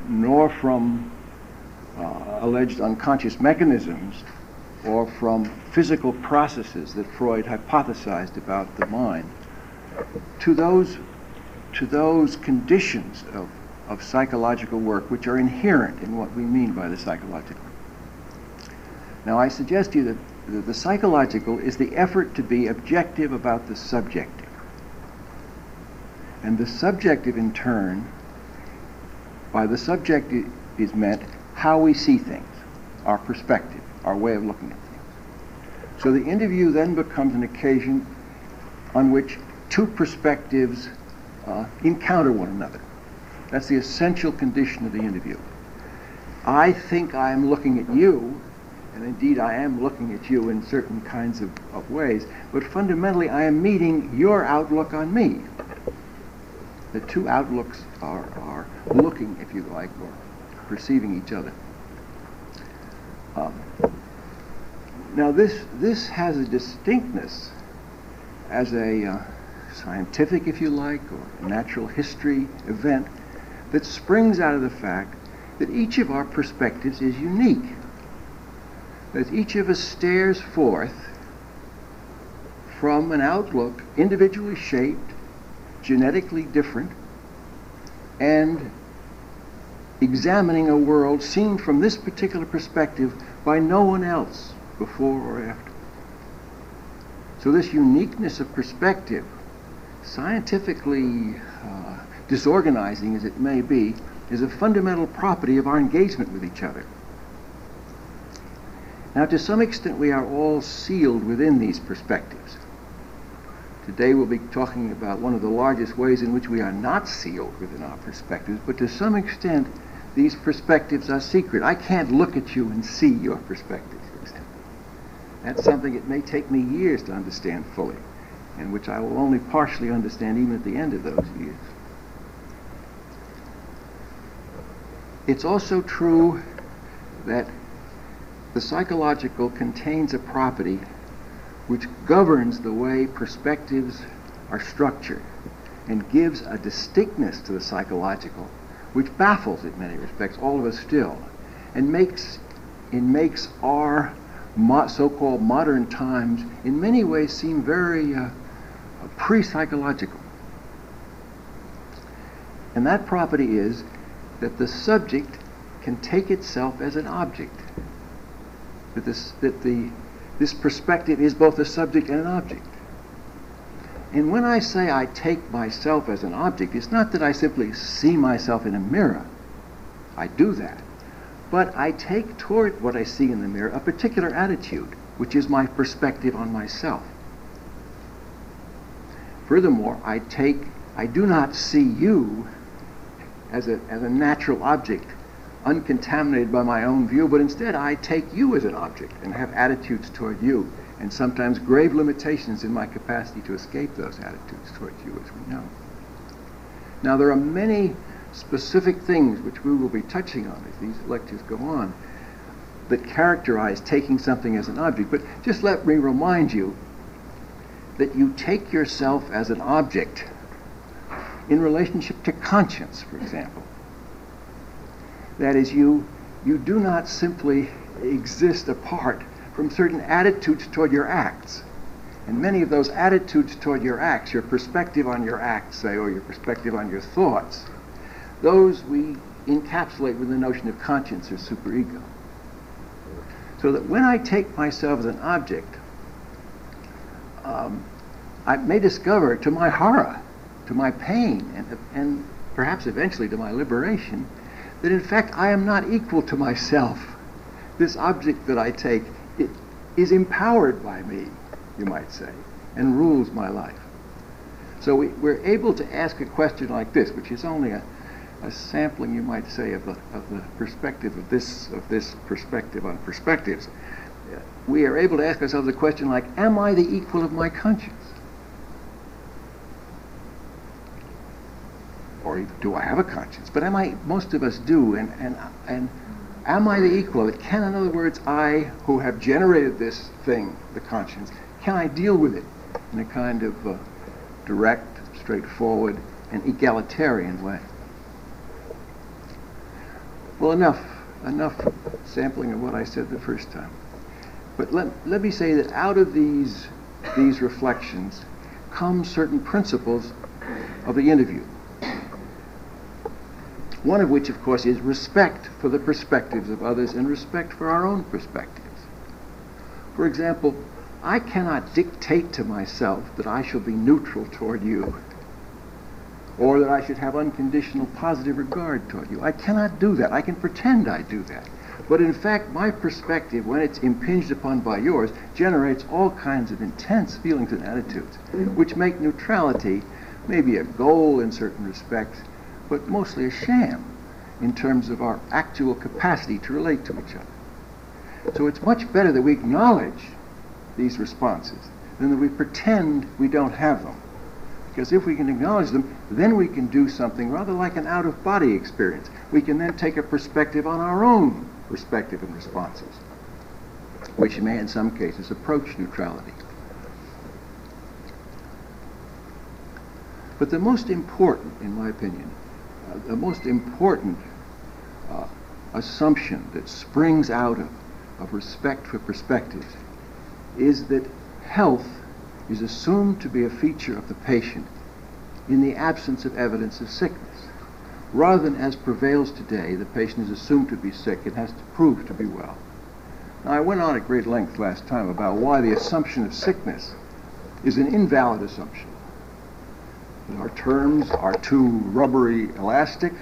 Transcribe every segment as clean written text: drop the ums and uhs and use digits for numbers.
nor from alleged unconscious mechanisms, or from physical processes that Freud hypothesized about the mind, to those conditions of psychological work which are inherent in what we mean by the psychological. Now, I suggest to you that the psychological is the effort to be objective about the subjective. And the subjective, in turn, by the subjective is meant how we see things, our perspective, our way of looking at things. So the interview then becomes an occasion on which two perspectives encounter one another. That's the essential condition of the interview. I think I am looking at you, and indeed I am looking at you in certain kinds of ways, but fundamentally I am meeting your outlook on me. The two outlooks are looking, if you like, or perceiving each other. Now this has a distinctness as a scientific, if you like, or a natural history event that springs out of the fact that each of our perspectives is unique. That each of us stares forth from an outlook individually shaped, genetically different, and examining a world seen from this particular perspective by no one else before or after. So this uniqueness of perspective, scientifically disorganizing as it may be, is a fundamental property of our engagement with each other. Now, to some extent, we are all sealed within these perspectives. Today we'll be talking about one of the largest ways in which we are not sealed within our perspectives, but to some extent, these perspectives are secret. I can't look at you and see your perspective, for example. That's something it may take me years to understand fully, and which I will only partially understand even at the end of those years. It's also true that the psychological contains a property which governs the way perspectives are structured and gives a distinctness to the psychological which baffles, in many respects, all of us still, and makes our so-called modern times in many ways seem very pre-psychological. And that property is that the subject can take itself as an object. That this perspective is both a subject and an object. And when I say I take myself as an object, it's not that I simply see myself in a mirror. I do that. But I take toward what I see in the mirror a particular attitude, which is my perspective on myself. Furthermore, I do not see you as a natural object, uncontaminated by my own view, but instead I take you as an object and have attitudes toward you, and sometimes grave limitations in my capacity to escape those attitudes toward you, as we know. Now, there are many specific things which we will be touching on as these lectures go on that characterize taking something as an object, but just let me remind you that you take yourself as an object in relationship to conscience, for example. That is, you do not simply exist apart from certain attitudes toward your acts. And many of those attitudes toward your acts, your perspective on your acts, say, or your perspective on your thoughts, those we encapsulate with the notion of conscience or superego. So that when I take myself as an object, I may discover, to my horror, to my pain, and perhaps eventually to my liberation, that in fact I am not equal to myself. This object that I take, it is empowered by me, you might say, and rules my life. So we're able to ask a question like this, which is only a sampling, you might say, of the perspective of this perspective on perspectives. We are able to ask ourselves a question like, am I the equal of my conscience? Or do I have a conscience? But most of us do, and am I the equal of it? Can, in other words, I, who have generated this thing, the conscience, can I deal with it in a kind of direct, straightforward, and egalitarian way? Well, enough sampling of what I said the first time. But let me say that out of these reflections come certain principles of the interview. One of which, of course, is respect for the perspectives of others and respect for our own perspectives. For example, I cannot dictate to myself that I shall be neutral toward you, or that I should have unconditional positive regard toward you. I cannot do that. I can pretend I do that. But in fact, my perspective, when it's impinged upon by yours, generates all kinds of intense feelings and attitudes, which make neutrality maybe a goal in certain respects, but mostly a sham in terms of our actual capacity to relate to each other. So it's much better that we acknowledge these responses than that we pretend we don't have them. Because if we can acknowledge them, then we can do something rather like an out-of-body experience. We can then take a perspective on our own perspective and responses, which may in some cases approach neutrality. But the most important, in my opinion, the most important assumption that springs out of respect for perspectives is that health is assumed to be a feature of the patient in the absence of evidence of sickness. Rather than as prevails today, the patient is assumed to be sick and has to prove to be well. Now, I went on at great length last time about why the assumption of sickness is an invalid assumption. Our terms are too rubbery elastic.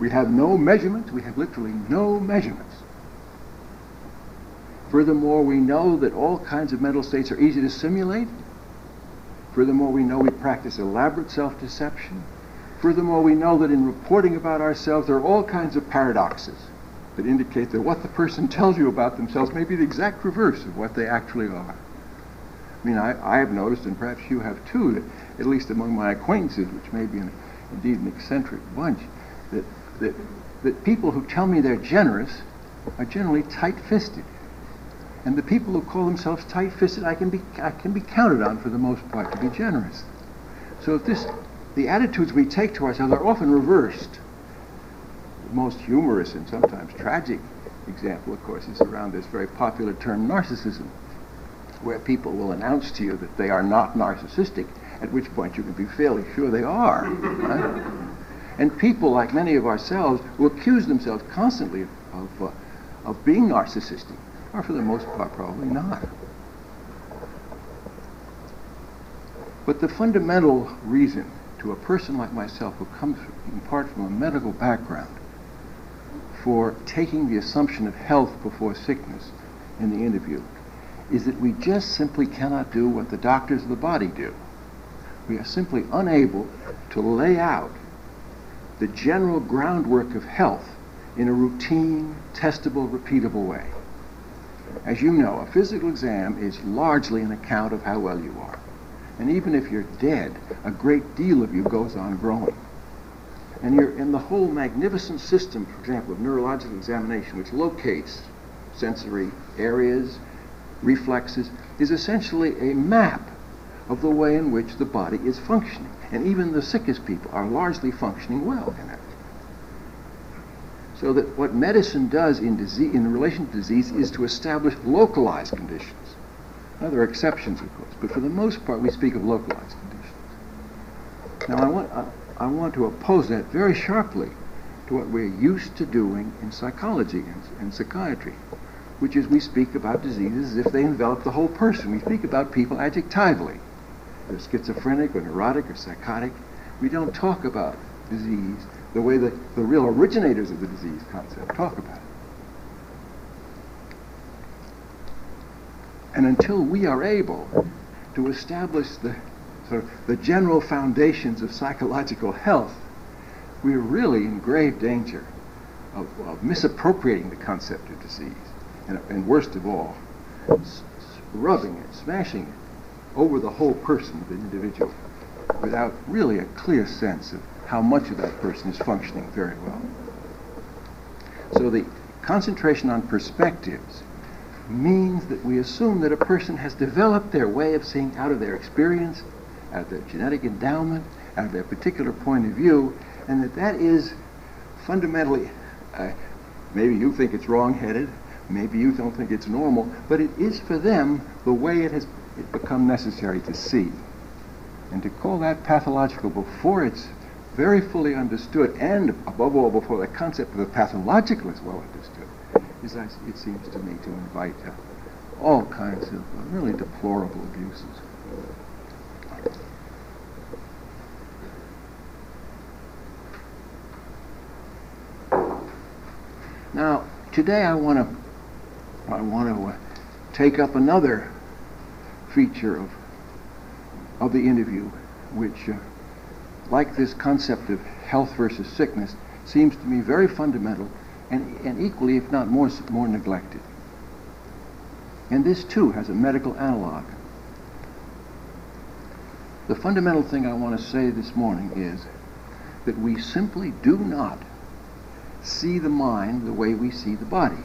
We have no measurements. We have literally no measurements. Furthermore, we know that all kinds of mental states are easy to simulate. Furthermore, we know we practice elaborate self-deception. Furthermore, we know that in reporting about ourselves, there are all kinds of paradoxes that indicate that what the person tells you about themselves may be the exact reverse of what they actually are. I mean, I have noticed, and perhaps you have too, that at least among my acquaintances, which may be indeed an eccentric bunch, that people who tell me they're generous are generally tight-fisted. And the people who call themselves tight-fisted, I can be counted on for the most part to be generous. So if the attitudes we take to ourselves are often reversed. The most humorous and sometimes tragic example, of course, is around this very popular term narcissism, where people will announce to you that they are not narcissistic, at which point you can be fairly sure they are. Right? And people, like many of ourselves, who accuse themselves constantly of being narcissistic, are for the most part probably not. But the fundamental reason to a person like myself, who comes in part from a medical background, for taking the assumption of health before sickness in the interview, is that we just simply cannot do what the doctors of the body do. We are simply unable to lay out the general groundwork of health in a routine, testable, repeatable way. As you know, a physical exam is largely an account of how well you are. And even if you're dead, a great deal of you goes on growing. And you're in the whole magnificent system, for example, of neurological examination, which locates sensory areas, reflexes, is essentially a map of the way in which the body is functioning. And even the sickest people are largely functioning well in it. So that what medicine does in relation to disease is to establish localized conditions. Now, there are exceptions, of course, but for the most part we speak of localized conditions. Now, I want to oppose that very sharply to what we're used to doing in psychology and psychiatry, which is we speak about diseases as if they envelop the whole person. We speak about people adjectively. They're schizophrenic or neurotic or psychotic. We don't talk about disease the way the real originators of the disease concept talk about it. And until we are able to establish the general foundations of psychological health, we're really in grave danger of misappropriating the concept of disease. And worst of all, rubbing it, smashing it over the whole person of the individual without really a clear sense of how much of that person is functioning very well. So the concentration on perspectives means that we assume that a person has developed their way of seeing out of their experience, out of their genetic endowment, out of their particular point of view, and that is fundamentally Maybe you think it's wrong-headed, maybe you don't think it's normal, but it is for them the way it has become necessary to see. And to call that pathological before it's very fully understood, and above all before the concept of the pathological is well understood, it seems to me, to invite all kinds of really deplorable abuses. Now, today I want to take up another feature of the interview, which, like this concept of health versus sickness, seems to me very fundamental and equally, if not more neglected. And this too has a medical analog. The fundamental thing I want to say this morning is that we simply do not see the mind the way we see the body.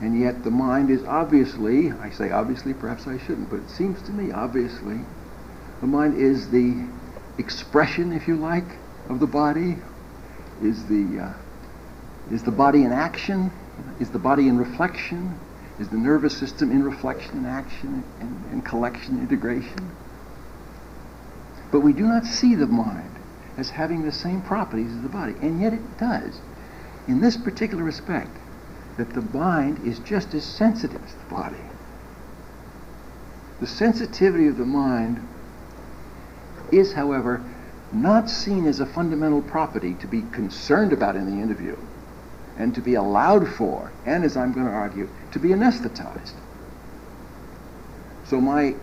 And yet the mind is obviously, I say obviously, perhaps I shouldn't, but it seems to me obviously, the mind is the expression, if you like, of the body, is the body in action, is the body in reflection, is the nervous system in reflection and action and collection, integration. But we do not see the mind as having the same properties as the body, and yet it does, in this particular respect, that the mind is just as sensitive as the body. The sensitivity of the mind is, however, not seen as a fundamental property to be concerned about in the interview, and to be allowed for, and as I'm going to argue, to be anesthetized. So my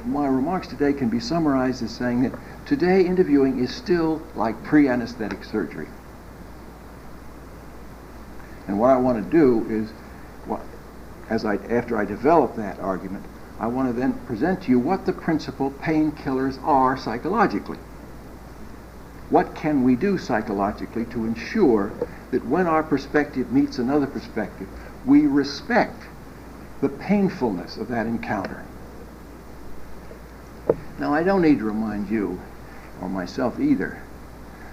remarks today can be summarized as saying that today interviewing is still like pre-anesthetic surgery. And what I want to do is, after I develop that argument, I want to then present to you what the principal painkillers are psychologically. What can we do psychologically to ensure that when our perspective meets another perspective, we respect the painfulness of that encounter? Now, I don't need to remind you, or myself either,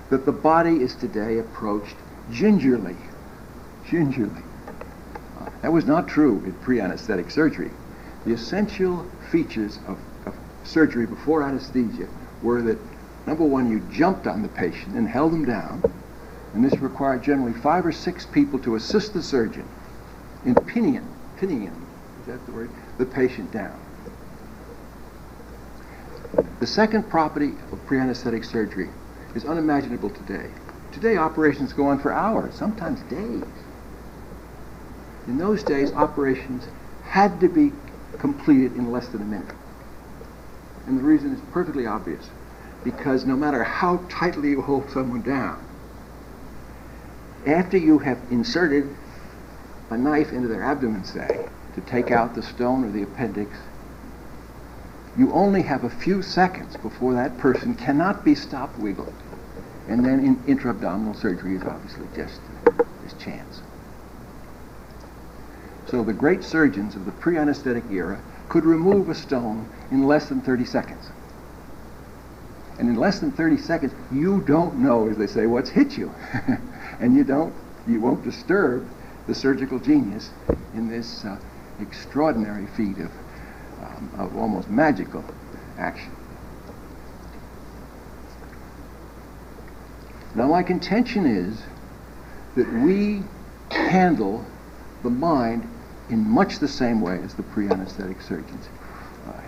that the body is today approached gingerly. That was not true in pre-anesthetic surgery. The essential features of surgery before anesthesia were that, number one, you jumped on the patient and held them down, and this required generally 5 or 6 people to assist the surgeon in pinning, is that the word, the patient down. The second property of pre-anesthetic surgery is unimaginable today. Today operations go on for hours, sometimes days. In those days, operations had to be completed in less than a minute. And the reason is perfectly obvious, because no matter how tightly you hold someone down, after you have inserted a knife into their abdomen, say, to take out the stone or the appendix, you only have a few seconds before that person cannot be stopped wiggling. And then in intra-abdominal surgery is obviously just chance. So the great surgeons of the pre-anesthetic era could remove a stone in less than 30 seconds. And in less than 30 seconds, you don't know, as they say, what's hit you. And you won't disturb the surgical genius in this extraordinary feat of almost magical action. Now, my contention is that we handle the mind in much the same way as the pre-anesthetic surgeons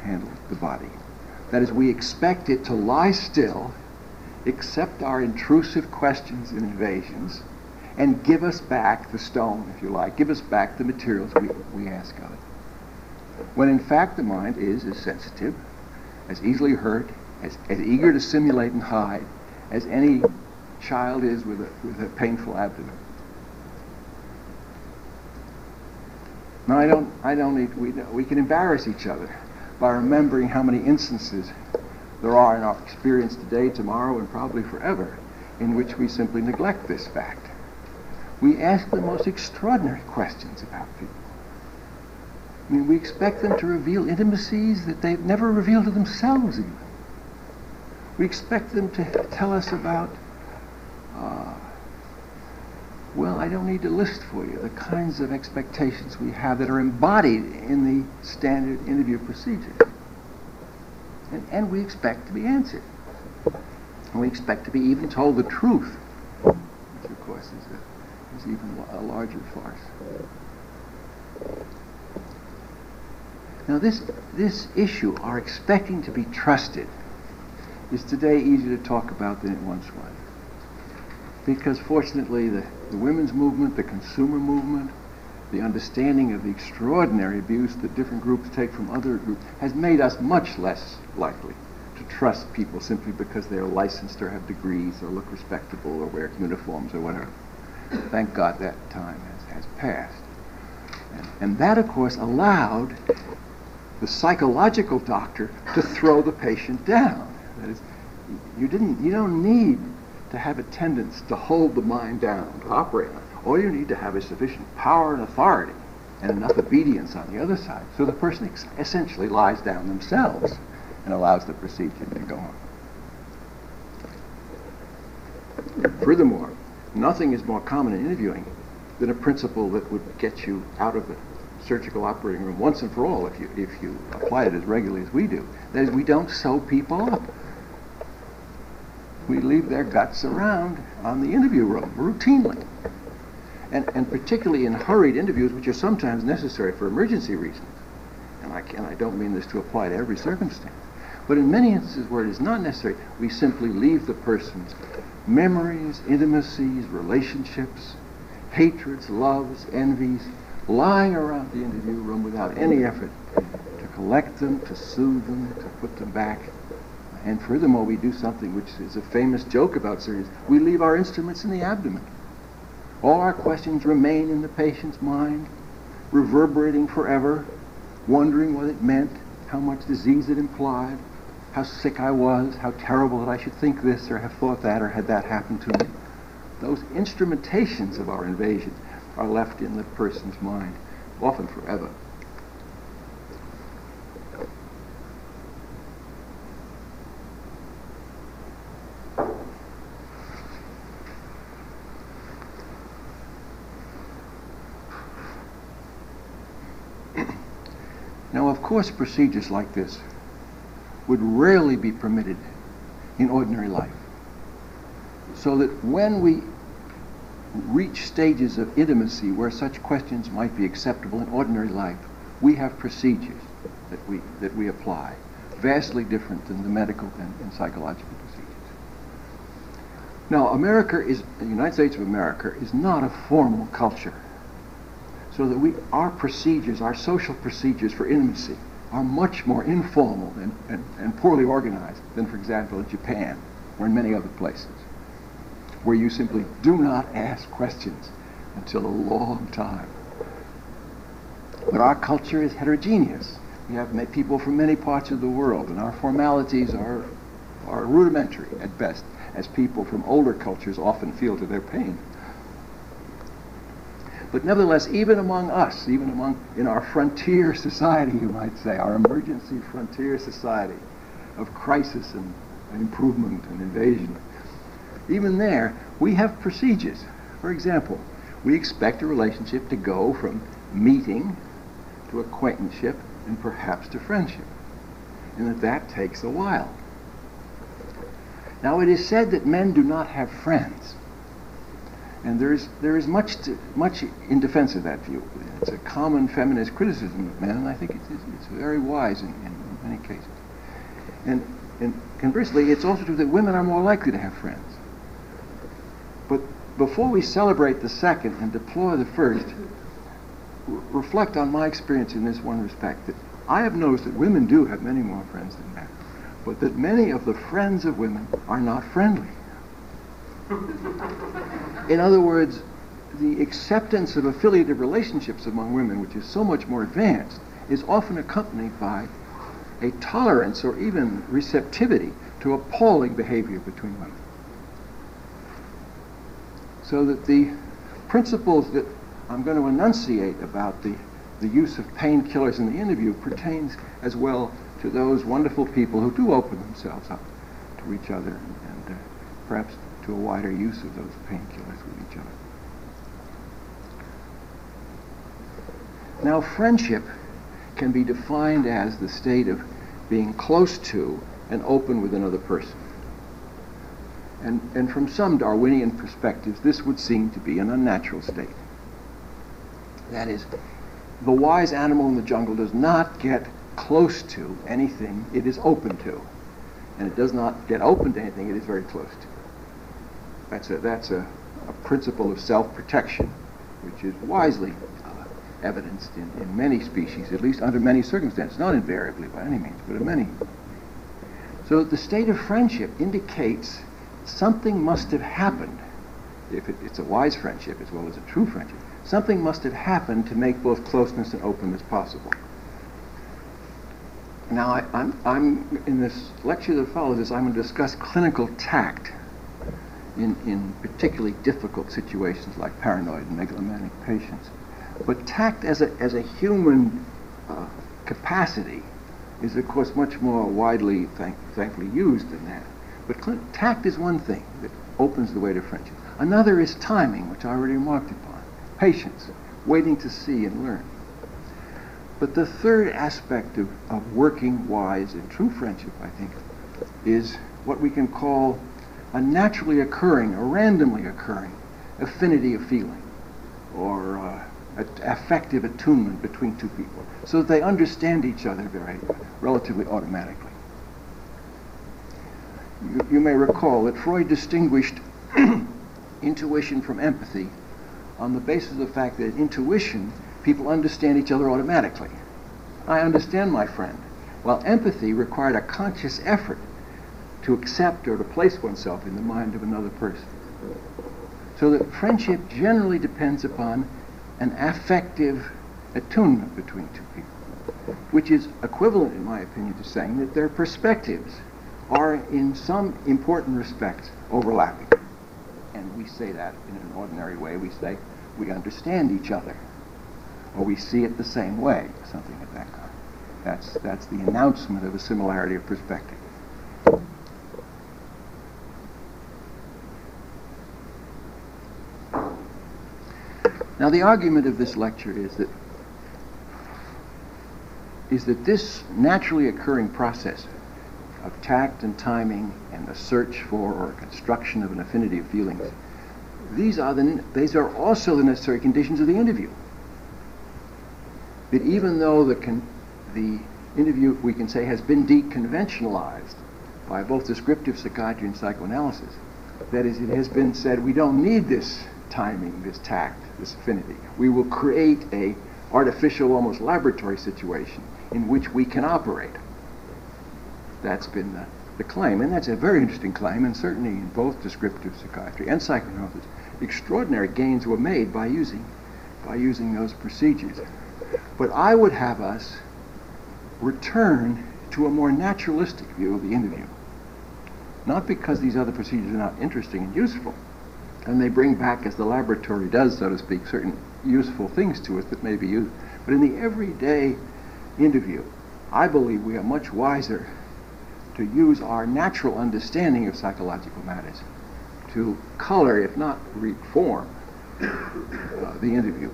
handled the body. That is, we expect it to lie still, accept our intrusive questions and invasions, and give us back the stone, if you like, give us back the materials we ask of it. When in fact the mind is as sensitive, as easily hurt, as eager to simulate and hide as any child is with a painful abdomen. Now, we can embarrass each other by remembering how many instances there are in our experience today, tomorrow, and probably forever, in which we simply neglect this fact. We ask the most extraordinary questions about people. I mean, we expect them to reveal intimacies that they've never revealed to themselves even. We expect them to tell us about Well, I don't need to list for you the kinds of expectations we have that are embodied in the standard interview procedure. And we expect to be answered. And we expect to be even told the truth, which of course is even a larger farce. Now this issue, our expecting to be trusted, is today easier to talk about than it once was. Because fortunately the women's movement, the consumer movement, the understanding of the extraordinary abuse that different groups take from other groups has made us much less likely to trust people simply because they are licensed or have degrees or look respectable or wear uniforms or whatever. Thank God that time has passed. And that, of course, allowed the psychological doctor to throw the patient down. That is, you don't need to have attendants to hold the mind down, to operate on it. All you need to have is sufficient power and authority and enough obedience on the other side, so the person essentially lies down themselves and allows the procedure to go on. Furthermore, nothing is more common in interviewing than a principle that would get you out of the surgical operating room once and for all if you apply it as regularly as we do. That is, we don't sew people up. We leave their guts around on the interview room routinely. And particularly in hurried interviews, which are sometimes necessary for emergency reasons. And I don't mean this to apply to every circumstance. But in many instances where it is not necessary, we simply leave the person's memories, intimacies, relationships, hatreds, loves, envies, lying around the interview room without any effort to collect them, to soothe them, to put them back. And furthermore, we do something which is a famous joke about surgery. We leave our instruments in the abdomen. All our questions remain in the patient's mind, reverberating forever, wondering what it meant, how much disease it implied, how sick I was, how terrible that I should think this or have thought that or had that happened to me. Those instrumentations of our invasion are left in the person's mind, often forever. Now, of course, procedures like this would rarely be permitted in ordinary life. So that when we reach stages of intimacy where such questions might be acceptable in ordinary life, we have procedures that we apply, vastly different than the medical and psychological procedures. Now, the United States of America is not a formal culture. So that our procedures, our social procedures for intimacy, are much more informal and poorly organized than, for example, in Japan or in many other places, where you simply do not ask questions until a long time. But our culture is heterogeneous. We have people from many parts of the world, and our formalities are rudimentary at best, as people from older cultures often feel to their pain. But nevertheless, even among us, in our frontier society, you might say, our emergency frontier society of crisis and improvement and invasion, even there, we have procedures. For example, we expect a relationship to go from meeting to acquaintanceship and perhaps to friendship, and that takes a while. Now, it is said that men do not have friends. And there is much in defense of that view. It's a common feminist criticism of men, and I think it's very wise in many cases. And conversely, it's also true that women are more likely to have friends. But before we celebrate the second and deplore the first, reflect on my experience in this one respect, that I have noticed that women do have many more friends than men, but that many of the friends of women are not friendly. In other words, the acceptance of affiliative relationships among women, which is so much more advanced, is often accompanied by a tolerance or even receptivity to appalling behavior between women. So that the principles that I'm going to enunciate about the use of painkillers in the interview pertains as well to those wonderful people who do open themselves up to each other and perhaps to a wider use of those painkillers with each other. Now, friendship can be defined as the state of being close to and open with another person. And from some Darwinian perspectives, this would seem to be an unnatural state. That is, the wise animal in the jungle does not get close to anything it is open to. And it does not get open to anything it is very close to. That's a principle of self-protection, which is wisely evidenced in many species, at least under many circumstances, not invariably by any means, but in many. So the state of friendship indicates something must have happened, if it's a wise friendship as well as a true friendship, something must have happened to make both closeness and openness possible. Now, I'm in this lecture that follows this, I'm going to discuss clinical tact in particularly difficult situations like paranoid and megalomaniac patients. But tact as a human capacity is, of course, much more widely, thankfully, used than that. But tact is one thing that opens the way to friendship. Another is timing, which I already remarked upon. Patience, waiting to see and learn. But the third aspect of working wise and true friendship, I think, is what we can call a naturally occurring, a randomly occurring affinity of feeling, or affective attunement between two people, so that they understand each other very relatively automatically. You may recall that Freud distinguished intuition from empathy on the basis of the fact that in intuition, people understand each other automatically. I understand my friend. While empathy required a conscious effort to accept or to place oneself in the mind of another person. So that friendship generally depends upon an affective attunement between two people, which is equivalent, in my opinion, to saying that their perspectives are in some important respects overlapping. And we say that in an ordinary way. We say we understand each other, or we see it the same way, something of that kind. That's the announcement of a similarity of perspective. Now, the argument of this lecture is that this naturally occurring process of tact and timing and the search for or construction of an affinity of feelings, these are also the necessary conditions of the interview. That even though the interview, we can say, has been deconventionalized by both descriptive psychiatry and psychoanalysis, that is, it has been said we don't need this timing, this tact, this affinity. We will create a artificial, almost laboratory situation in which we can operate. That's been the claim, and that's a very interesting claim, and certainly in both descriptive psychiatry and psychoanalysis, extraordinary gains were made by using those procedures. But I would have us return to a more naturalistic view of the interview. Not because these other procedures are not interesting and useful, and they bring back, as the laboratory does, so to speak, certain useful things to us that may be used. But in the everyday interview, I believe we are much wiser to use our natural understanding of psychological matters to color, if not reform, the interview.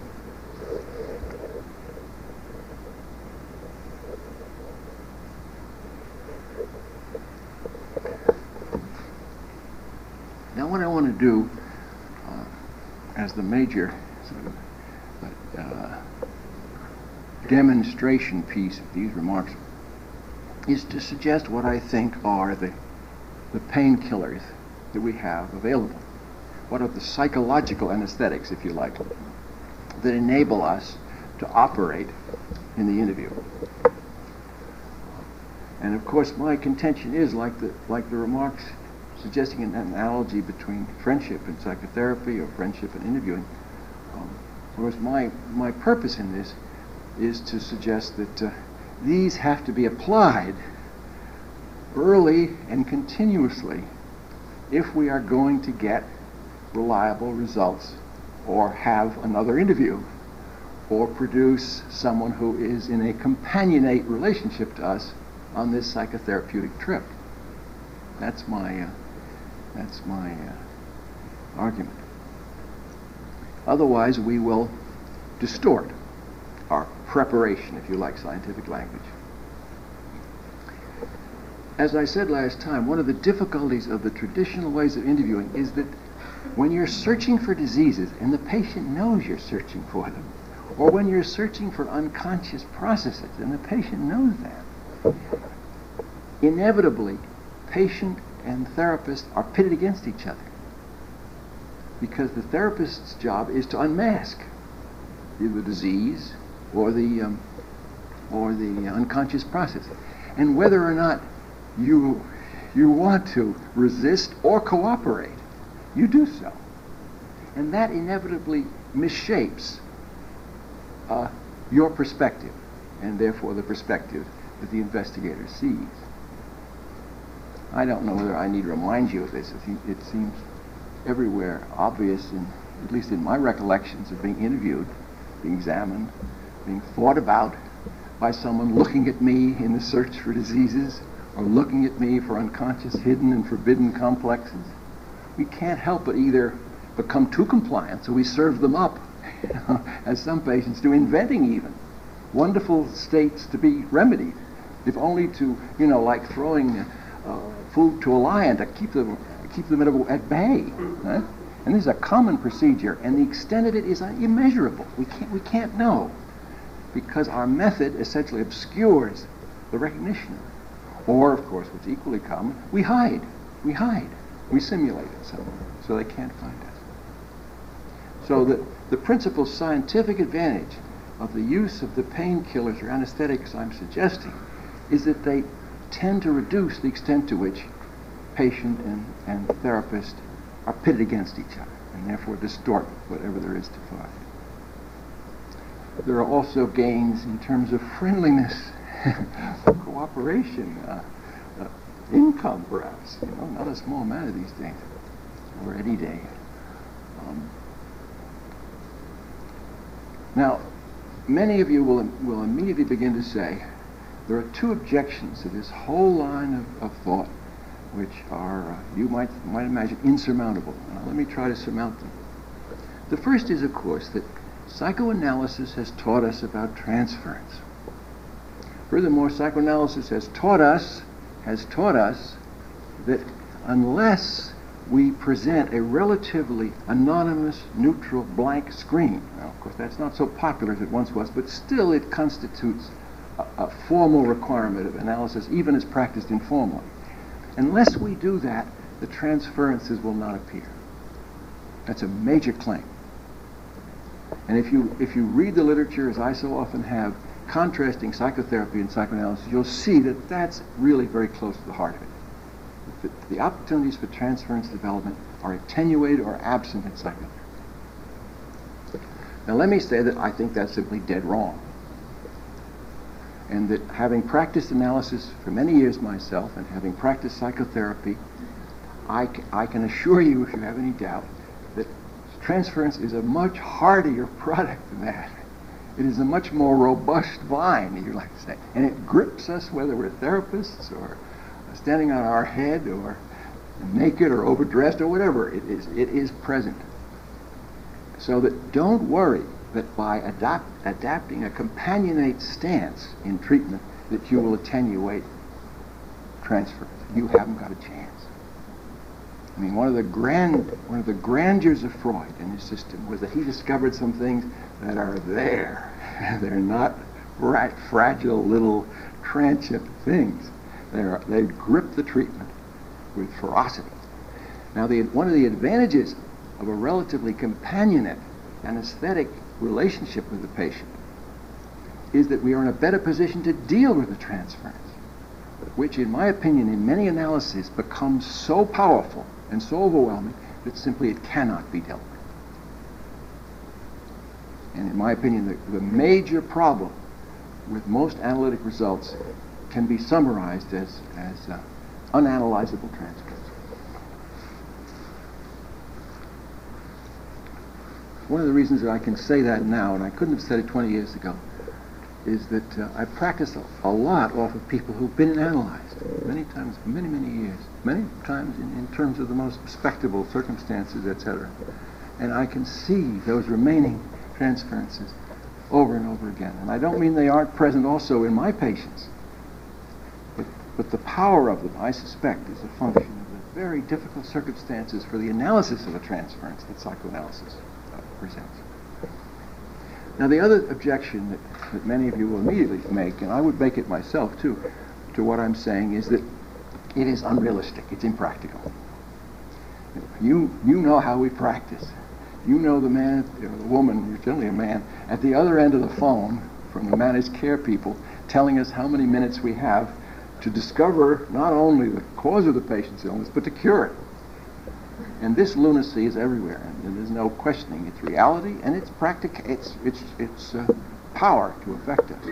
Now, what I want to do as the major sort of demonstration piece of these remarks is to suggest what I think are the painkillers that we have available. What are the psychological anesthetics, if you like, that enable us to operate in the interview. And of course, my contention is, like the remarks suggesting an analogy between friendship and psychotherapy, or friendship and interviewing. Whereas my purpose in this is to suggest that these have to be applied early and continuously if we are going to get reliable results, or have another interview, or produce someone who is in a companionate relationship to us on this psychotherapeutic trip. That's my argument. Otherwise, we will distort our preparation, if you like scientific language. As I said last time, one of the difficulties of the traditional ways of interviewing is that when you're searching for diseases and the patient knows you're searching for them, or when you're searching for unconscious processes and the patient knows that, inevitably patient and therapist are pitted against each other, because the therapist's job is to unmask either the disease or the unconscious process. And whether or not you want to resist or cooperate, you do so. And that inevitably misshapes your perspective, and therefore the perspective that the investigator sees. I don't know whether I need to remind you of this. It seems everywhere obvious, at least in my recollections of being interviewed, being examined, being thought about by someone looking at me in the search for diseases, or looking at me for unconscious, hidden, and forbidden complexes. We can't help but either become too compliant, so we serve them up, as some patients do, inventing even wonderful states to be remedied, if only to, like throwing food to a lion to keep them at bay. Right? And this is a common procedure, and the extent of it is immeasurable. We can't know, because our method essentially obscures the recognition of it. Or, of course, what's equally common, we hide. We simulate it so they can't find us. So the principal scientific advantage of the use of the painkillers or anesthetics I'm suggesting is that they tend to reduce the extent to which patient and therapist are pitted against each other, and therefore distort whatever there is to find. There are also gains in terms of friendliness, cooperation, income perhaps, not a small matter these days, or any day. Now, many of you will immediately begin to say, there are two objections to this whole line of thought, which are, you might imagine, insurmountable. Now, let me try to surmount them. The first is, of course, that psychoanalysis has taught us about transference. Furthermore, psychoanalysis has taught us that unless we present a relatively anonymous, neutral, blank screen, now, of course, that's not so popular as it once was, but still it constitutes a formal requirement of analysis, even as practiced informally. Unless we do that, the transferences will not appear. That's a major claim. And if you read the literature, as I so often have, contrasting psychotherapy and psychoanalysis, you'll see that that's really very close to the heart of it. The opportunities for transference development are attenuated or absent in psychotherapy. Now let me say that I think that's simply dead wrong. And that having practiced analysis for many years myself and having practiced psychotherapy, I can assure you, if you have any doubt, that transference is a much hardier product than that. It is a much more robust vine, you like to say. And it grips us whether we're therapists or standing on our head or naked or overdressed or whatever. It is present. So that don't worry that by adapting a companionate stance in treatment that you will attenuate transference. You haven't got a chance. I mean, one of the grandeurs of Freud and his system was that he discovered some things that are there. They're not fragile little transient things. They grip the treatment with ferocity. Now, one of the advantages of a relatively companionate anesthetic relationship with the patient is that we are in a better position to deal with the transference, which, in my opinion, in many analyses becomes so powerful and so overwhelming that simply it cannot be dealt with. And in my opinion, the major problem with most analytic results can be summarized as unanalyzable transference. One of the reasons that I can say that now, and I couldn't have said it 20 years ago, is that I practice a lot off of people who've been analyzed many times, for many, many years, many times in terms of the most respectable circumstances, etc. And I can see those remaining transferences over and over again. And I don't mean they aren't present also in my patients, but the power of them, I suspect, is a function of the very difficult circumstances for the analysis of a transference that psychoanalysis presents. Now, the other objection that many of you will immediately make, and I would make it myself too, to what I'm saying, is that it is unrealistic. It's impractical. You know how we practice. You know the man or the woman, generally a man, at the other end of the phone from the managed care people telling us how many minutes we have to discover not only the cause of the patient's illness, but to cure it. And this lunacy is everywhere, and there's no questioning its reality and its its power to affect us.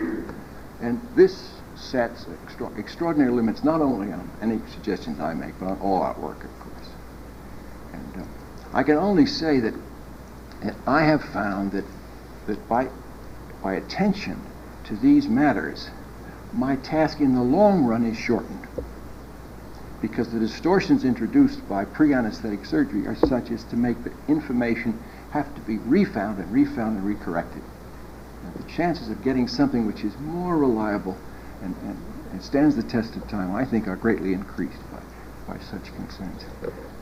And this sets extraordinary limits not only on any suggestions I make, but on all our work, of course. And I can only say that I have found that by attention to these matters, my task in the long run is shortened, because the distortions introduced by pre-anesthetic surgery are such as to make the information have to be refound and recorrected. And the chances of getting something which is more reliable and stands the test of time, I think, are greatly increased by such concerns.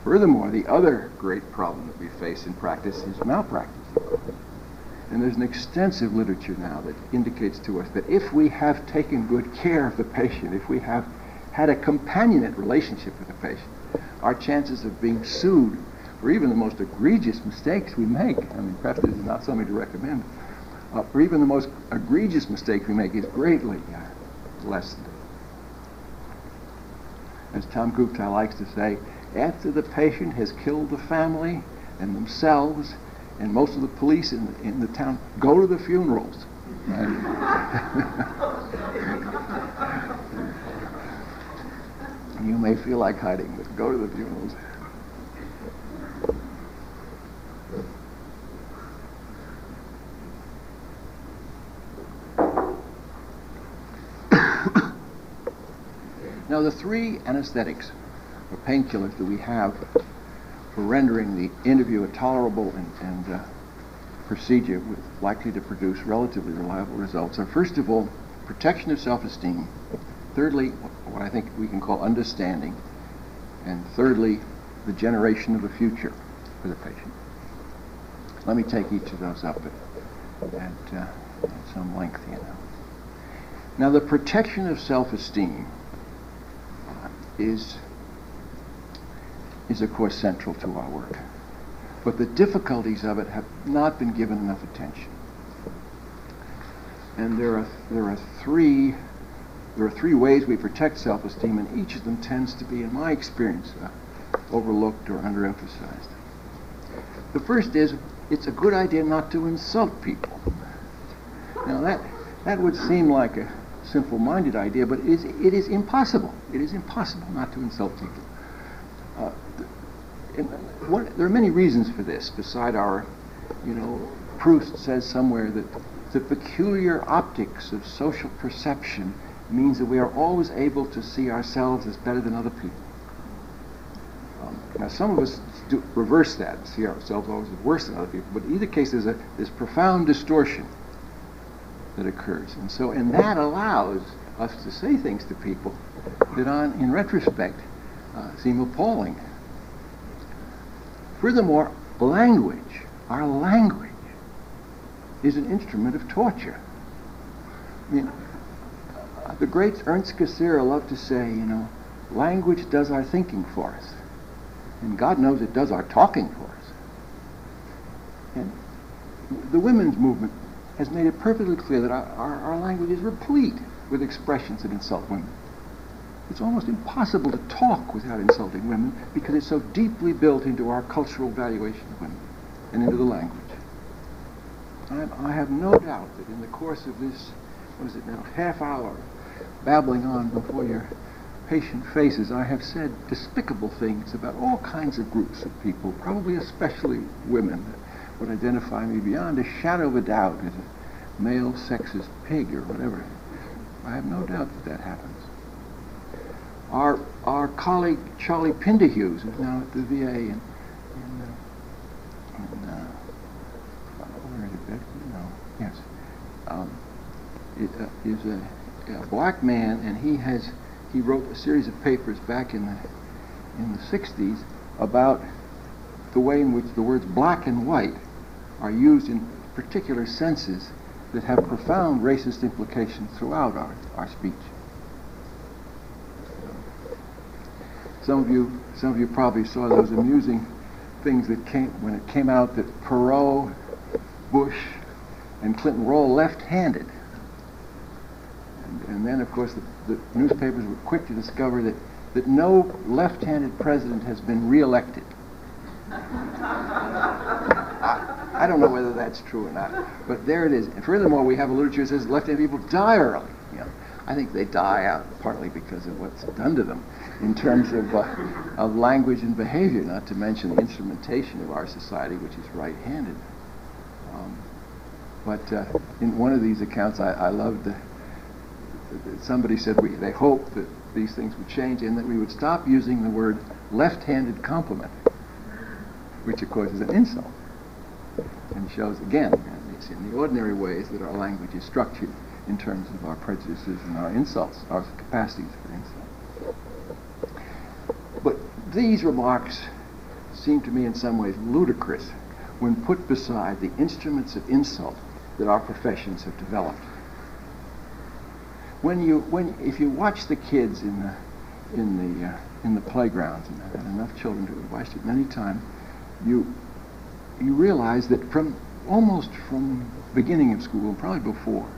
Furthermore, the other great problem that we face in practice is malpractice. And there's an extensive literature now that indicates to us that if we have taken good care of the patient, if we have had a companionate relationship with the patient, our chances of being sued for even the most egregious mistakes we make, I mean, perhaps this is not something to recommend, for even the most egregious mistake we make is greatly lessened. As Tom Gupta likes to say, after the patient has killed the family and themselves and most of the police in the town, go to the funerals. You may feel like hiding, but go to the funerals. Now, the three anesthetics or painkillers that we have for rendering the interview a tolerable and procedure likely to produce relatively reliable results are, first of all, protection of self-esteem, thirdly, what I think we can call understanding, and thirdly, the generation of a future for the patient. Let me take each of those up at some length, Now, the protection of self-esteem is of course central to our work, but the difficulties of it have not been given enough attention. And there are three ways we protect self-esteem, and each of them tends to be, in my experience, overlooked or underemphasized. The first is, it's a good idea not to insult people. Now that would seem like a simple-minded idea, but it is impossible. It is impossible not to insult people. There are many reasons for this. Beside our, Proust says somewhere that the peculiar optics of social perception means that we are always able to see ourselves as better than other people. Now, some of us do reverse that and see ourselves always as worse than other people, but in either case, there's this profound distortion that occurs. And that allows us to say things to people that in retrospect seem appalling. Furthermore, our language is an instrument of torture. I mean, the great Ernst Cassirer loved to say, language does our thinking for us. And God knows it does our talking for us. And the women's movement has made it perfectly clear that our language is replete with expressions that insult women. It's almost impossible to talk without insulting women because it's so deeply built into our cultural valuation of women and into the language. I have no doubt that in the course of this, half hour babbling on before your patient faces, I have said despicable things about all kinds of groups of people, probably especially women, that would identify me beyond a shadow of a doubt as a male sexist pig or whatever. I have no doubt that happens. Our colleague Charlie Pinderhughes is now at the VA is a black man, and he wrote a series of papers back in the 60s about the way in which the words black and white are used in particular senses that have profound racist implications throughout our speech. Some of you probably saw those amusing things that when it came out that Perot, Bush, and Clinton were all left-handed. And then, of course, the newspapers were quick to discover that no left-handed president has been re-elected. I don't know whether that's true or not, but there it is. And furthermore, we have a literature that says left-handed people die early. You know, I think they die out partly because of what's done to them in terms of language and behavior, not to mention the instrumentation of our society, which is right-handed. But in one of these accounts, I loved somebody said they hoped that these things would change and that we would stop using the word left-handed compliment, which of course is an insult, and shows again, it's in the ordinary ways that our language is structured in terms of our prejudices and our insults, our capacities for insult. But these remarks seem to me in some ways ludicrous when put beside the instruments of insult that our professions have developed. If you watch the kids in the playgrounds, and I've had enough children to have watched it many times, you realize that almost from beginning of school, and probably before,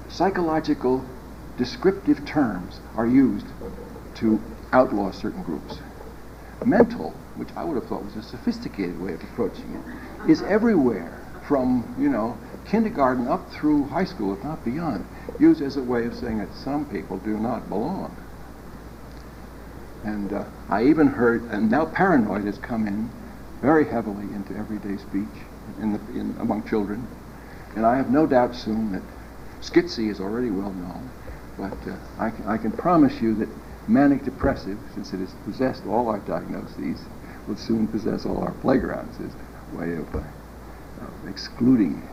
psychological descriptive terms are used to outlaw certain groups. Mental, which I would have thought was a sophisticated way of approaching it, is everywhere from, kindergarten up through high school, if not beyond, used as a way of saying that some people do not belong. And I even heard, and now paranoid has come in very heavily into everyday speech among children, and I have no doubt soon that schizzy is already well known, but I can promise you that manic depressive, since it has possessed all our diagnoses, will soon possess all our playgrounds as a way of excluding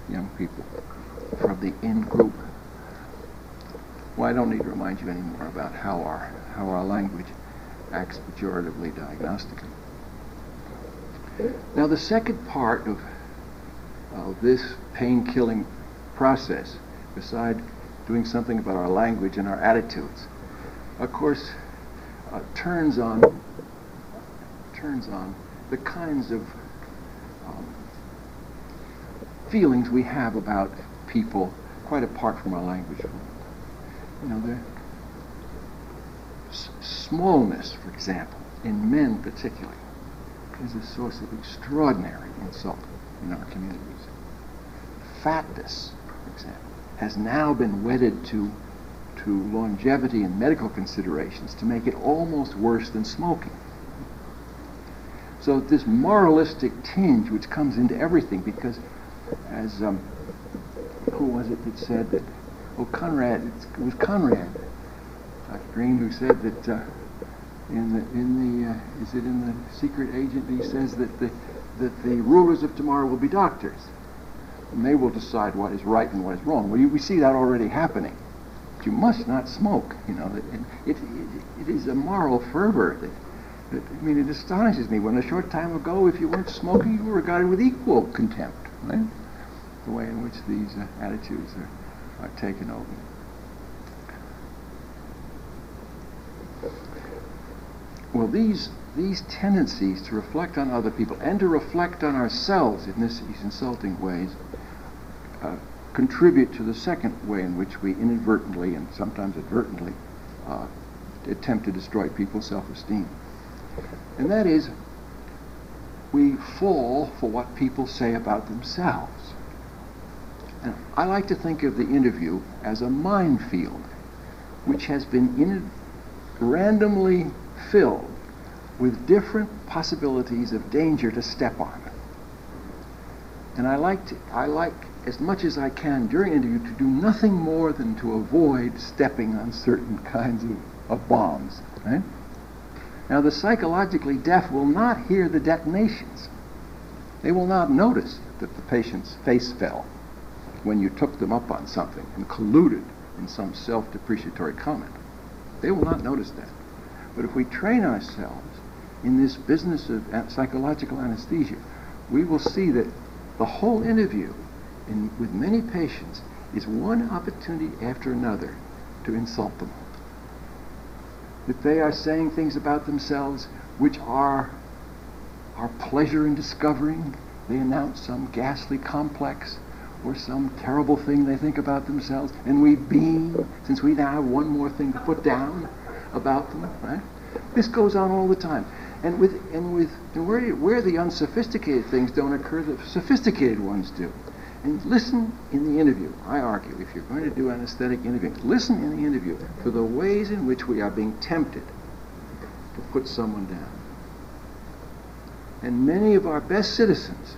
young people from the in-group. Well, I don't need to remind you anymore about how our language acts pejoratively diagnostically. Now, the second part of this pain-killing process, beside doing something about our language and our attitudes, of course, turns on the kinds of feelings we have about people quite apart from our language. The smallness, for example, in men particularly, is a source of extraordinary insult in our communities. Fatness, for example, has now been wedded to longevity and medical considerations to make it almost worse than smoking. So this moralistic tinge which comes into everything, because as who was it that said that? Oh, Conrad. It was Conrad, Dr. Green, who said that is it in the Secret Agent? He says that the rulers of tomorrow will be doctors, and they will decide what is right and what is wrong. Well, we see that already happening. But you must not smoke. It is a moral fervor that it astonishes me. When a short time ago, if you weren't smoking, you were regarded with equal contempt. Right? The way in which these attitudes are taken over. Well, these tendencies to reflect on other people and to reflect on ourselves in these insulting ways contribute to the second way in which we inadvertently and sometimes advertently attempt to destroy people's self-esteem. And that is, we fall for what people say about themselves. And I like to think of the interview as a minefield which has been randomly filled with different possibilities of danger to step on. And I like as much as I can during an interview to do nothing more than to avoid stepping on certain kinds of bombs. Right? Now, the psychologically deaf will not hear the detonations. They will not notice that the patient's face fell. when you took them up on something and colluded in some self-depreciatory comment. They will not notice that. But if we train ourselves in this business of psychological anesthesia, we will see that the whole interview with many patients is one opportunity after another to insult them. That they are saying things about themselves which are our pleasure in discovering. They announce some ghastly complex or some terrible thing they think about themselves, and we beam, since we now have one more thing to put down about them, right? This goes on all the time. And where the unsophisticated things don't occur, the sophisticated ones do. And listen in the interview. I argue, if you're going to do anesthetic interviewing, listen in the interview for the ways in which we are being tempted to put someone down. And many of our best citizens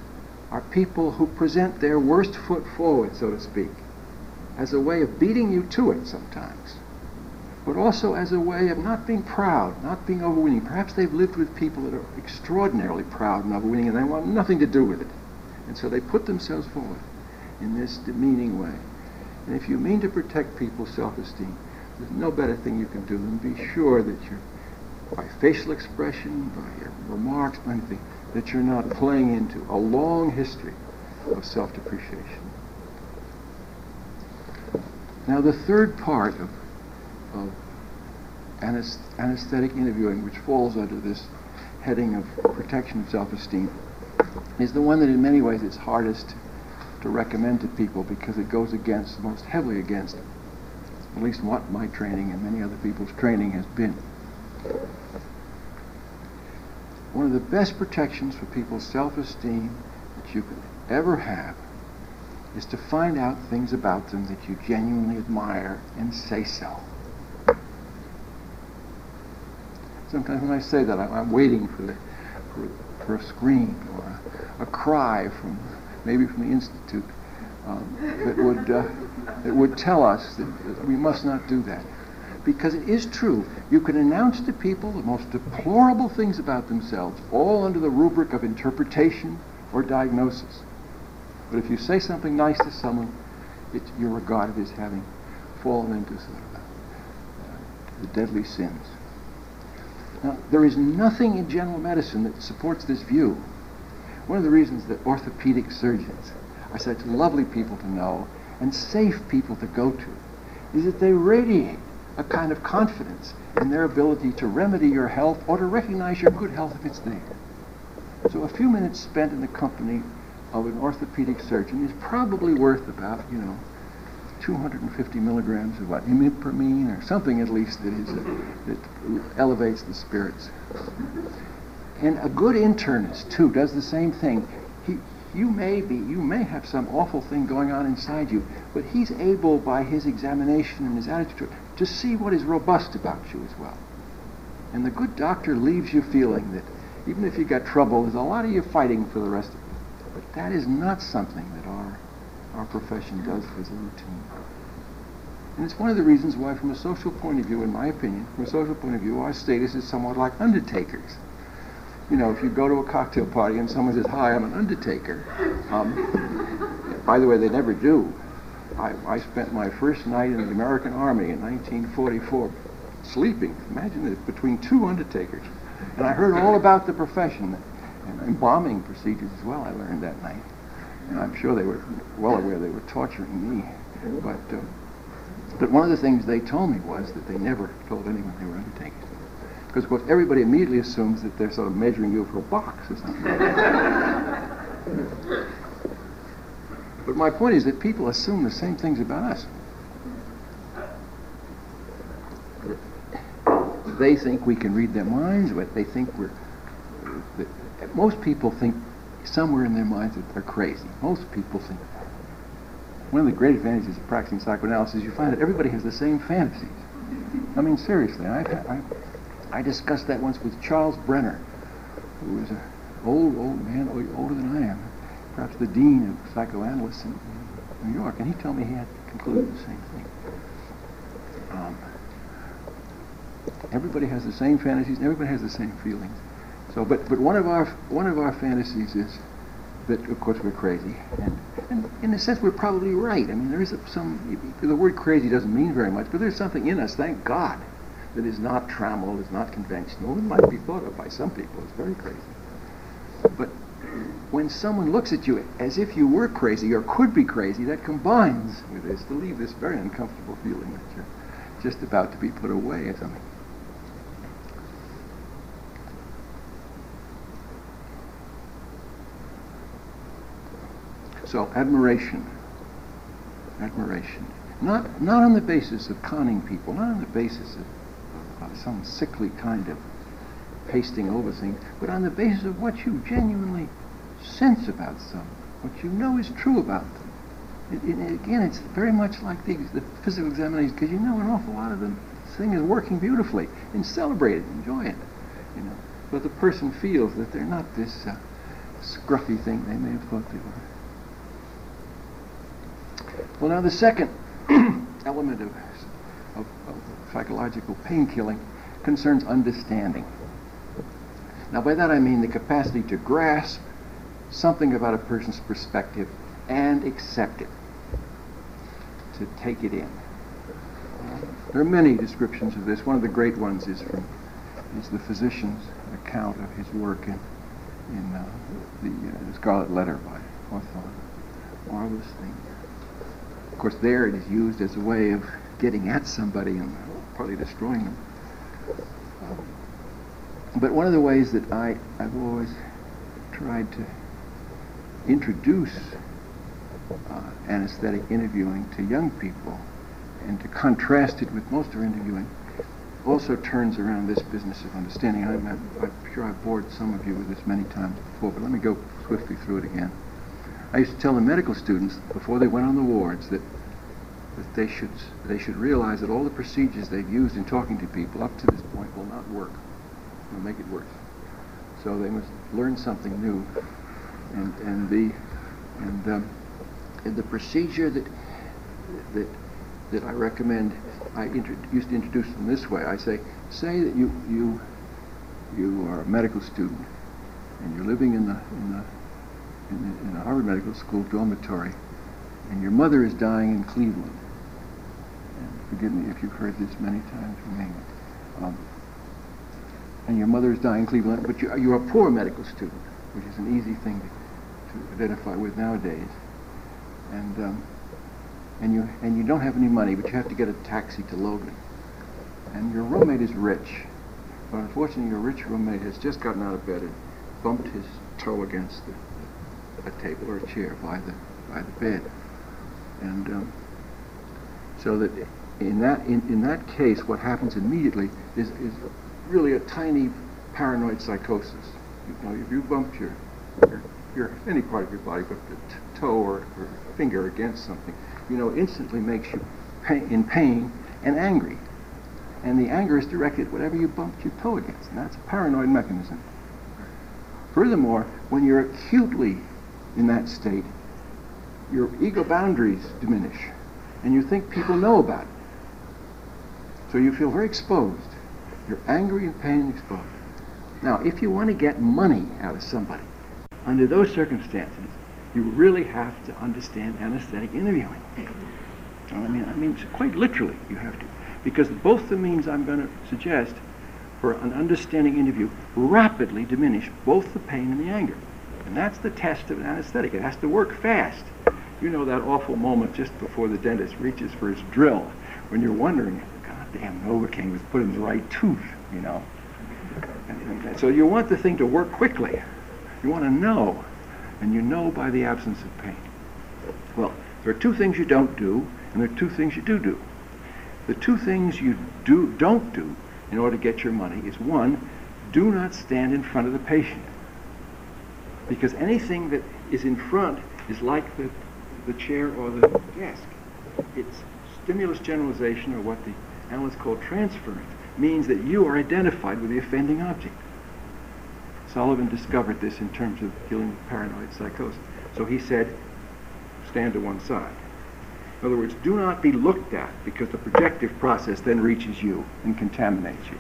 are people who present their worst foot forward, so to speak, as a way of beating you to it sometimes, but also as a way of not being proud, not being overweening. Perhaps they've lived with people that are extraordinarily proud and overweening, and they want nothing to do with it. And so they put themselves forward in this demeaning way. And if you mean to protect people's self-esteem, there's no better thing you can do than be sure that you're, by facial expression, by your remarks, by anything, that you're not playing into a long history of self-depreciation. Now, the third part of anesthetic interviewing, which falls under this heading of protection of self-esteem, is the one that in many ways it's hardest to recommend to people because it goes against, most heavily against, at least what my training and many other people's training has been. One of the best protections for people's self-esteem that you could ever have is to find out things about them that you genuinely admire and say so. Sometimes when I say that, I'm waiting for a scream or a cry maybe from the Institute that would tell us that we must not do that. Because it is true, you can announce to people the most deplorable things about themselves, all under the rubric of interpretation or diagnosis. But if you say something nice to someone, you're regarded as having fallen into sort of the deadly sins. Now, there is nothing in general medicine that supports this view. One of the reasons that orthopedic surgeons are such lovely people to know and safe people to go to is that they radiate a kind of confidence in their ability to remedy your health or to recognize your good health if it's there. So a few minutes spent in the company of an orthopedic surgeon is probably worth about, 250 milligrams of imipramine or something at least that elevates the spirits. And a good internist too does the same thing. You may have some awful thing going on inside you, but he's able by his examination and his attitude to see what is robust about you as well. And the good doctor leaves you feeling that even if you got trouble, there's a lot of you fighting for the rest of it. But that is not something that our profession does as a routine. And it's one of the reasons why, from a social point of view, in my opinion, from a social point of view, our status is somewhat like undertakers. If you go to a cocktail party and someone says, "Hi, I'm an undertaker," by the way, they never do. I spent my first night in the American Army in 1944 sleeping, imagine it, between two undertakers. And I heard all about the profession and embalming procedures as well, I learned that night. And I'm sure they were well aware they were torturing me. But one of the things they told me was that they never told anyone they were undertakers. Because, of course, everybody immediately assumes that they're sort of measuring you for a box or something. But my point is that people assume the same things about us. They think we can read their minds, but they think most people think somewhere in their minds that they're crazy. Most people think that. One of the great advantages of practicing psychoanalysis is you find that everybody has the same fantasies. I mean, seriously, I discussed that once with Charles Brenner, who was an old man, older than I am, perhaps the dean of psychoanalysts in New York, and he told me he had concluded the same thing. Everybody has the same fantasies, and everybody has the same feelings. So, but one of our fantasies is that of course we're crazy, and in a sense we're probably right. I mean, there is the word crazy doesn't mean very much, but there's something in us, thank God, that is not trammeled, is not conventional. It might be thought of by some people as very crazy. But when someone looks at you as if you were crazy or could be crazy, that combines with this to leave this very uncomfortable feeling that you're just about to be put away or something. So admiration. Not on the basis of conning people, not on the basis of some sickly kind of pasting over things, but on the basis of what you genuinely sense about someone, what you know is true about them. Again, it's very much like the physical examination, because you know an awful lot of the thing is working beautifully, and celebrate it, enjoy it. You know, but the person feels that they're not this scruffy thing they may have thought they were. Well, now the second element of psychological pain killing concerns understanding. Now by that I mean the capacity to grasp something about a person's perspective and accept it, to take it in. There are many descriptions of this. One of the great ones is the physician's account of his work in the Scarlet Letter by Hawthorne. Marvelous thing. Of course, there it is used as a way of getting at somebody and probably destroying them. But one of the ways that I've always tried to introduce anesthetic interviewing to young people and to contrast it with most of our interviewing also turns around this business of understanding. I'm sure I've bored some of you with this many times before, but let me go swiftly through it again. I used to tell the medical students before they went on the wards that they should realize that all the procedures they've used in talking to people up to this point will not work. They'll make it worse. So they must learn something new. And the procedure that I recommend, I used to introduce them this way. I say that you are a medical student and you're living in a Harvard Medical School dormitory, and your mother is dying in Cleveland. And forgive me if you've heard this many times from me. And your mother is dying in Cleveland, but you're a poor medical student, which is an easy thing to identify with nowadays. And you don't have any money, but you have to get a taxi to Logan. And your roommate is rich, but unfortunately your rich roommate has just gotten out of bed and bumped his toe against a table or a chair by the bed, and so that in that case, what happens immediately is really a tiny paranoid psychosis. You know, if you bumped your any part of your body, but the toe or finger against something, you know, instantly makes you in pain and angry, and the anger is directed at whatever you bumped your toe against, and that's a paranoid mechanism. Furthermore, when you're acutely in that state, your ego boundaries diminish, and you think people know about it. So you feel very exposed. You're angry and pain and exposed. Now, if you want to get money out of somebody, under those circumstances, you really have to understand anesthetic interviewing. I mean, quite literally, you have to, because both the means I'm going to suggest for an understanding interview rapidly diminish both the pain and the anger. And that's the test of an anesthetic. It has to work fast. You know that awful moment just before the dentist reaches for his drill, when you're wondering, goddamn Novocaine was put in the right tooth, you know. And so you want the thing to work quickly. You want to know, and you know by the absence of pain. Well, there are two things you don't do, and there are two things you do. The two things you don't do in order to get your money is, one, do not stand in front of the patient. Because anything that is in front is like the chair or the desk. It's stimulus generalization, or what the analysts call transference, means that you are identified with the offending object. Sullivan discovered this in terms of dealing with paranoid psychosis. So he said, stand to one side. In other words, do not be looked at, because the projective process then reaches you and contaminates you.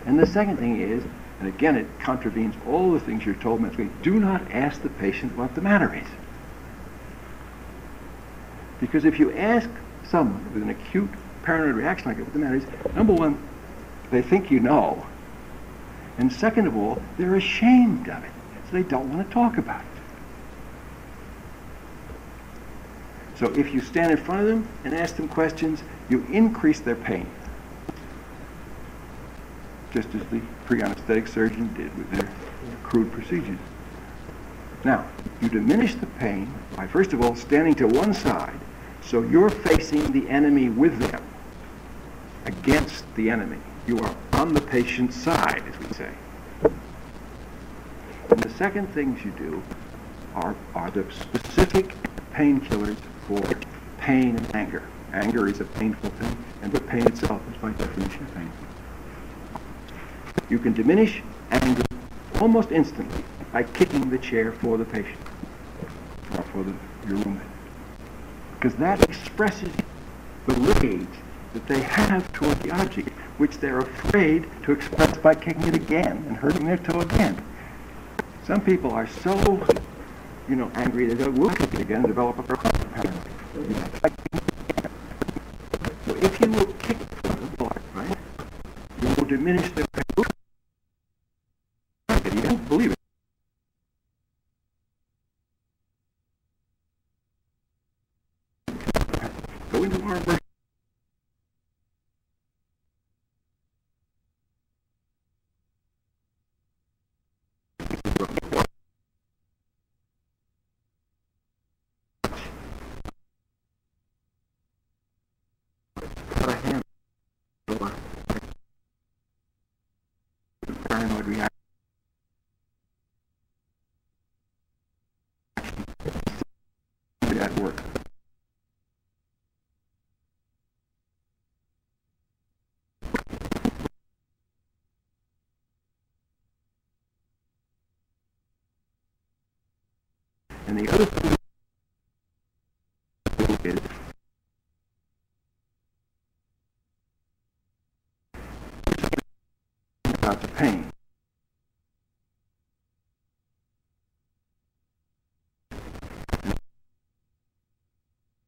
And the second thing is And again, it contravenes all the things you're told medically. Do not ask the patient what the matter is. Because if you ask someone with an acute paranoid reaction like that what the matter is, number one, they think you know. And second of all, they're ashamed of it. So they don't want to talk about it. So if you stand in front of them and ask them questions, you increase their pain. Just as the pre-anesthetic surgeon did with their crude procedures. Now, you diminish the pain by, first of all, standing to one side, so you're facing the enemy with them, against the enemy. You are on the patient's side, as we say. And the second things you do are the specific painkillers for pain and anger. Anger is a painful thing, and the pain itself is by definition painful. You can diminish anger almost instantly by kicking the chair for the patient or for your roommate. Because that expresses the rage that they have toward the object, which they're afraid to express by kicking it again and hurting their toe again. Some people are so, angry that they will kick it again and develop a pattern. So if you will kick the block, right, you will diminish their pain. You don't believe it. Go into our verse. Paranoid reaction. At work. And the other thing is about the pain.